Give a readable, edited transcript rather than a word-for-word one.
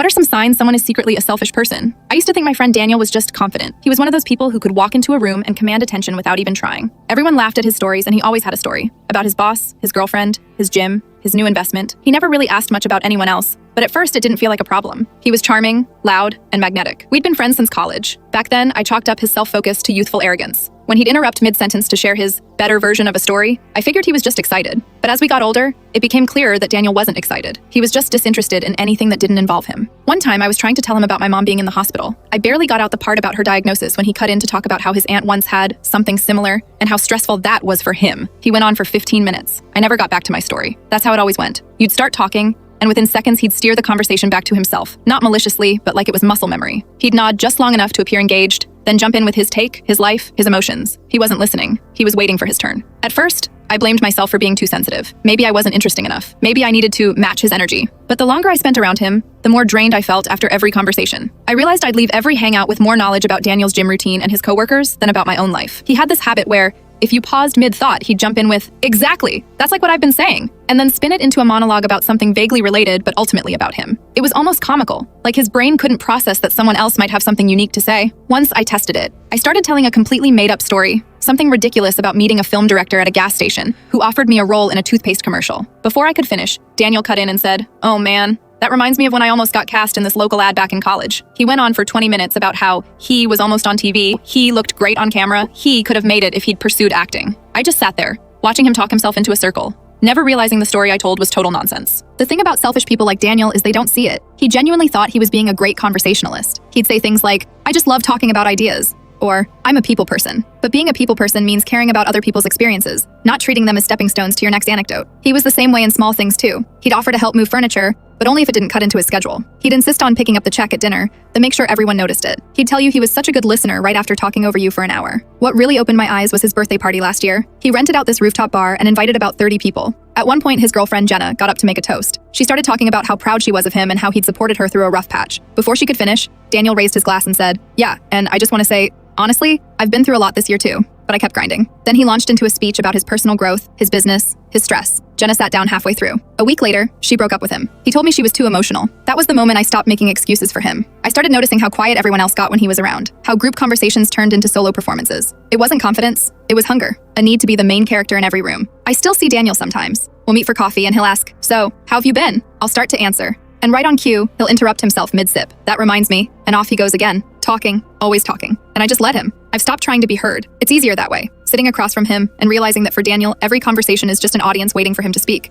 What are some signs someone is secretly a selfish person? I used to think my friend Daniel was just confident. He was one of those people who could walk into a room and command attention without even trying. Everyone laughed at his stories, and he always had a story. About his boss, his girlfriend, his gym, his new investment. He never really asked much about anyone else, but at first it didn't feel like a problem. He was charming, loud, and magnetic. We'd been friends since college. Back then, I chalked up his self-focus to youthful arrogance. When he'd interrupt mid-sentence to share his better version of a story, I figured he was just excited. But as we got older, it became clearer that Daniel wasn't excited. He was just disinterested in anything that didn't involve him. One time, I was trying to tell him about my mom being in the hospital. I barely got out the part about her diagnosis when he cut in to talk about how his aunt once had something similar and how stressful that was for him. He went on for 15 minutes. I never got back to my story. That's how it always went. You'd start talking, and within seconds, he'd steer the conversation back to himself. Not maliciously, but like it was muscle memory. He'd nod just long enough to appear engaged, then jump in with his take, his life, his emotions. He wasn't listening. He was waiting for his turn. At first, I blamed myself for being too sensitive. Maybe I wasn't interesting enough. Maybe I needed to match his energy. But the longer I spent around him, the more drained I felt after every conversation. I realized I'd leave every hangout with more knowledge about Daniel's gym routine and his coworkers than about my own life. He had this habit where, if you paused mid-thought, he'd jump in with, "Exactly, that's like what I've been saying," and then spin it into a monologue about something vaguely related but ultimately about him. It was almost comical, like his brain couldn't process that someone else might have something unique to say. Once I tested it. I started telling a completely made-up story, something ridiculous about meeting a film director at a gas station who offered me a role in a toothpaste commercial. Before I could finish, Daniel cut in and said, "Oh man, that reminds me of when I almost got cast in this local ad back in college." He went on for 20 minutes about how he was almost on TV, he looked great on camera, he could have made it if he'd pursued acting. I just sat there, watching him talk himself into a circle, never realizing the story I told was total nonsense. The thing about selfish people like Daniel is they don't see it. He genuinely thought he was being a great conversationalist. He'd say things like, "I just love talking about ideas," or "I'm a people person." But being a people person means caring about other people's experiences, not treating them as stepping stones to your next anecdote. He was the same way in small things too. He'd offer to help move furniture, but only if it didn't cut into his schedule. He'd insist on picking up the check at dinner, then make sure everyone noticed it. He'd tell you he was such a good listener right after talking over you for an hour. What really opened my eyes was his birthday party last year. He rented out this rooftop bar and invited about 30 people. At one point, his girlfriend, Jenna, got up to make a toast. She started talking about how proud she was of him and how he'd supported her through a rough patch. Before she could finish, Daniel raised his glass and said, "Yeah, and I just want to say, honestly, I've been through a lot this year too." But I kept grinding. Then he launched into a speech about his personal growth, his business, his stress. Jenna sat down halfway through. A week later, she broke up with him. He told me she was too emotional. That was the moment I stopped making excuses for him. I started noticing how quiet everyone else got when he was around, how group conversations turned into solo performances. It wasn't confidence, it was hunger, a need to be the main character in every room. I still see Daniel sometimes. We'll meet for coffee and he'll ask, "So, how have you been?" I'll start to answer. And right on cue, he'll interrupt himself mid-sip. That reminds me, and off he goes again. Talking, always talking. And I just let him. I've stopped trying to be heard. It's easier that way, sitting across from him and realizing that for Daniel, every conversation is just an audience waiting for him to speak.